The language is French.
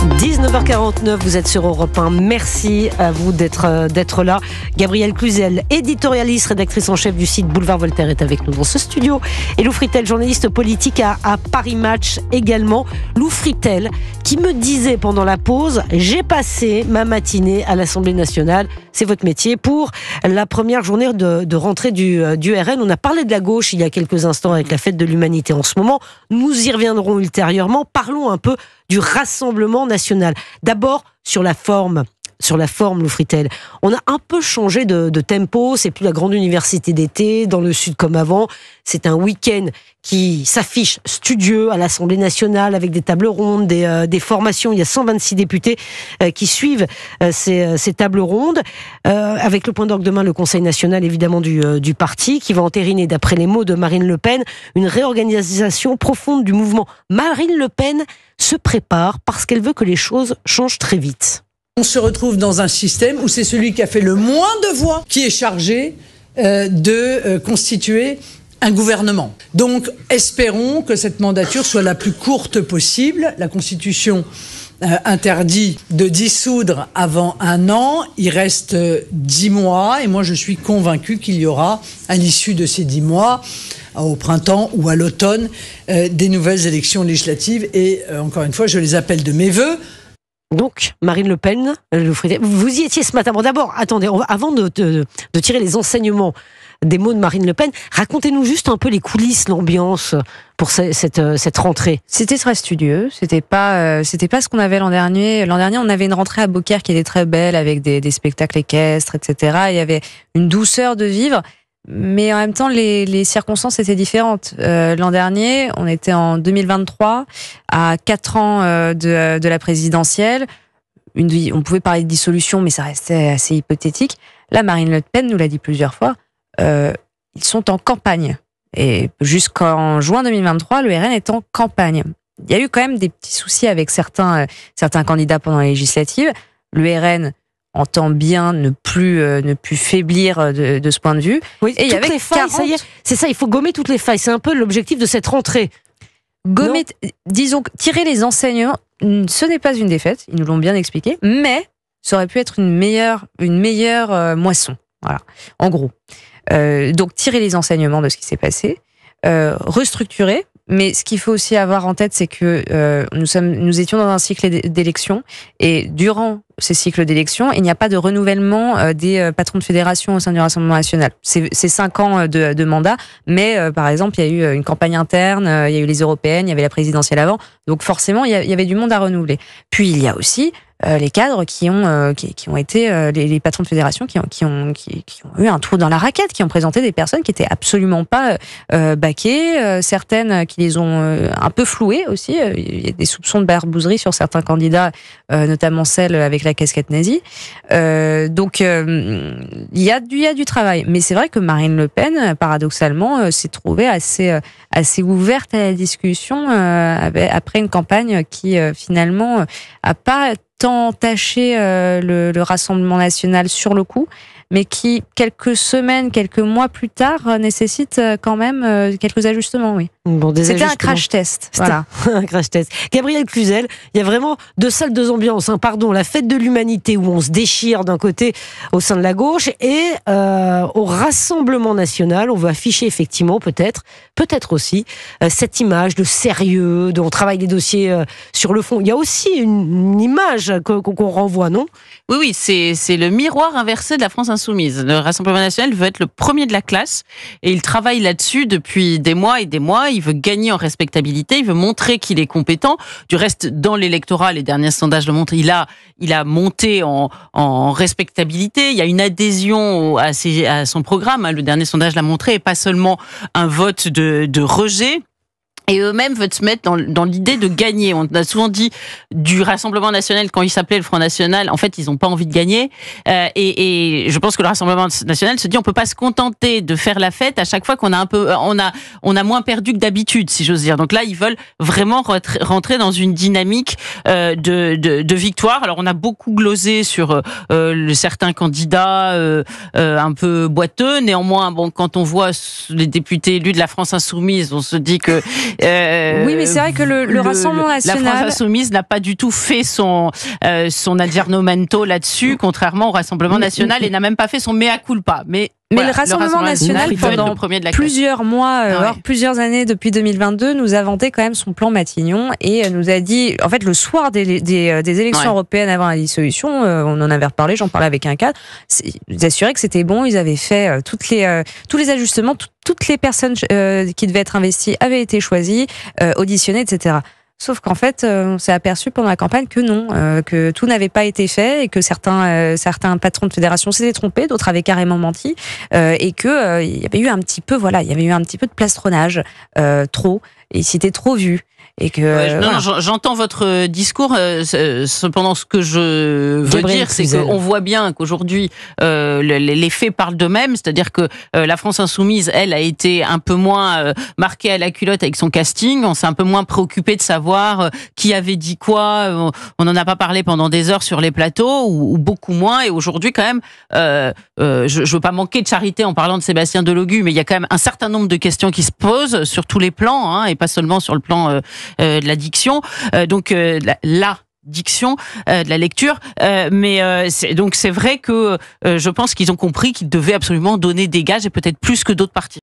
19h49, vous êtes sur Europe 1. Merci à vous d'être là. Gabrielle Cluzel, éditorialiste, rédactrice en chef du site Boulevard Voltaire, est avec nous dans ce studio. Et Lou Fritel, journaliste politique à Paris Match également. Lou Fritel, qui me disait pendant la pause, j'ai passé ma matinée à l'Assemblée nationale. C'est votre métier pour la première journée de rentrée du RN. On a parlé de la gauche il y a quelques instants avec la fête de l'humanité en ce moment. Nous y reviendrons ultérieurement. Parlons un peu du Rassemblement national. D'abord, sur la forme, Lou Fritel. On a un peu changé de tempo. C'est plus la grande université d'été dans le sud comme avant. C'est un week-end qui s'affiche studieux à l'Assemblée nationale avec des tables rondes, des formations. Il y a 126 députés qui suivent ces tables rondes. Avec le point d'orgue demain, le Conseil national évidemment du parti qui va entériner, d'après les mots de Marine Le Pen, une réorganisation profonde du mouvement. Marine Le Pen se prépare parce qu'elle veut que les choses changent très vite. On se retrouve dans un système où c'est celui qui a fait le moins de voix qui est chargé de constituer un gouvernement. Donc, espérons que cette mandature soit la plus courte possible. La Constitution interdit de dissoudre avant 1 an. Il reste 10 mois et moi je suis convaincu qu'il y aura, à l'issue de ces 10 mois, au printemps ou à l'automne, des nouvelles élections législatives. Et encore une fois, je les appelle de mes vœux. Donc, Marine Le Pen, vous y étiez ce matin. Bon, d'abord, attendez, avant de tirer les enseignements des mots de Marine Le Pen, racontez-nous juste un peu les coulisses, l'ambiance pour cette rentrée. C'était très studieux, c'était pas ce qu'on avait l'an dernier. L'an dernier, on avait une rentrée à Beaucaire qui était très belle, avec des spectacles équestres, etc. Il y avait une douceur de vivre, mais en même temps, les circonstances étaient différentes. L'an dernier, on était en 2023, à 4 ans de la présidentielle. On pouvait parler de dissolution, mais ça restait assez hypothétique. Là, Marine Le Pen nous l'a dit plusieurs fois, ils sont en campagne. Et jusqu'en juin 2023, le RN est en campagne. Il y a eu quand même des petits soucis avec certains candidats pendant les législatives. Le RN entend bien ne plus faiblir de ce point de vue. Oui, et il y avait les failles, ça y est, c'est ça, il faut gommer toutes les failles. C'est un peu l'objectif de cette rentrée. Tirer les enseignements, ce n'est pas une défaite, ils nous l'ont bien expliqué, mais ça aurait pu être une meilleure moisson. Voilà, en gros. Donc tirer les enseignements de ce qui s'est passé, restructurer. Mais ce qu'il faut aussi avoir en tête, c'est que nous étions dans un cycle d'élections, et durant ces cycles d'élections, il n'y a pas de renouvellement des patrons de fédération au sein du Rassemblement national. C'est 5 ans de mandat, mais par exemple, il y a eu une campagne interne, il y a eu les européennes, il y avait la présidentielle avant, donc forcément, il y avait du monde à renouveler. Puis il y a aussi les cadres qui ont été les patrons de fédération qui ont eu un trou dans la raquette, qui ont présenté des personnes qui étaient absolument pas baquées, certaines qui les ont un peu flouées aussi. Il y a des soupçons de barbouzerie sur certains candidats, notamment celle avec la casquette nazie. Donc il y a du travail, mais c'est vrai que Marine Le Pen, paradoxalement, s'est trouvée assez ouverte à la discussion après une campagne qui finalement a pas tant taché le Rassemblement national sur le coup, mais qui, quelques semaines, quelques mois plus tard, nécessite quand même quelques ajustements, oui. Bon, c'était un crash test. Voilà. Un crash test. Gabrielle Cluzel, il y a vraiment deux salles, deux ambiances. La fête de l'humanité où on se déchire d'un côté au sein de la gauche, et au Rassemblement national, on veut afficher effectivement peut-être aussi cette image de sérieux, dont on travaille les dossiers sur le fond. Il y a aussi une image qu'on renvoie, non ? Oui, c'est le miroir inversé de la France insoumise. Le Rassemblement national veut être le premier de la classe, et il travaille là-dessus depuis des mois et des mois. Il veut gagner en respectabilité, il veut montrer qu'il est compétent. Du reste, dans l'électorat, les derniers sondages le montrent, il a monté en respectabilité. Il y a une adhésion à son programme. Le dernier sondage l'a montré, et pas seulement un vote de rejet. Et eux-mêmes veulent se mettre dans l'idée de gagner. On a souvent dit du Rassemblement national, quand il s'appelait le Front national, en fait, ils n'ont pas envie de gagner. Et je pense que le Rassemblement national se dit, on peut pas se contenter de faire la fête à chaque fois qu'on a on a moins perdu que d'habitude, si j'ose dire. Donc là, ils veulent vraiment rentrer dans une dynamique de victoire. Alors, on a beaucoup glosé sur certains candidats un peu boiteux. Néanmoins, bon, quand on voit les députés élus de la France insoumise, on se dit que Oui, mais c'est vrai que le Rassemblement national... La France insoumise n'a pas du tout fait son aggiornamento là-dessus, contrairement au Rassemblement national, et n'a même pas fait son mea culpa. Mais le Rassemblement national, pendant plusieurs mois, voire plusieurs années depuis 2022, nous a vanté quand même son plan Matignon et nous a dit, en fait, le soir des élections européennes avant la dissolution, on en avait reparlé, j'en parlais avec un cadre, ils assuraient que c'était bon, ils avaient fait tous les ajustements, toutes les personnes qui devaient être investies avaient été choisies, auditionnées, etc. Sauf qu'en fait, on s'est aperçu pendant la campagne que non, que tout n'avait pas été fait et que certains patrons de fédération s'étaient trompés, d'autres avaient carrément menti, et que il y avait eu un petit peu de plastronnage, trop, et c'était trop vu. Et que j'entends votre discours. Cependant, ce que je veux dire, c'est qu'on voit bien qu'aujourd'hui, les faits parlent d'eux-mêmes. C'est-à-dire que la France insoumise, elle, a été un peu moins marquée à la culotte avec son casting. On s'est un peu moins préoccupé de savoir qui avait dit quoi. On n'en a pas parlé pendant des heures sur les plateaux, ou beaucoup moins. Et aujourd'hui, quand même, je veux pas manquer de charité en parlant de Sébastien Delogu, mais il y a quand même un certain nombre de questions qui se posent sur tous les plans, et pas seulement sur le plan de la diction, donc la diction, de la lecture, mais c'est vrai que je pense qu'ils ont compris qu'ils devaient absolument donner des gages, et peut-être plus que d'autres partis.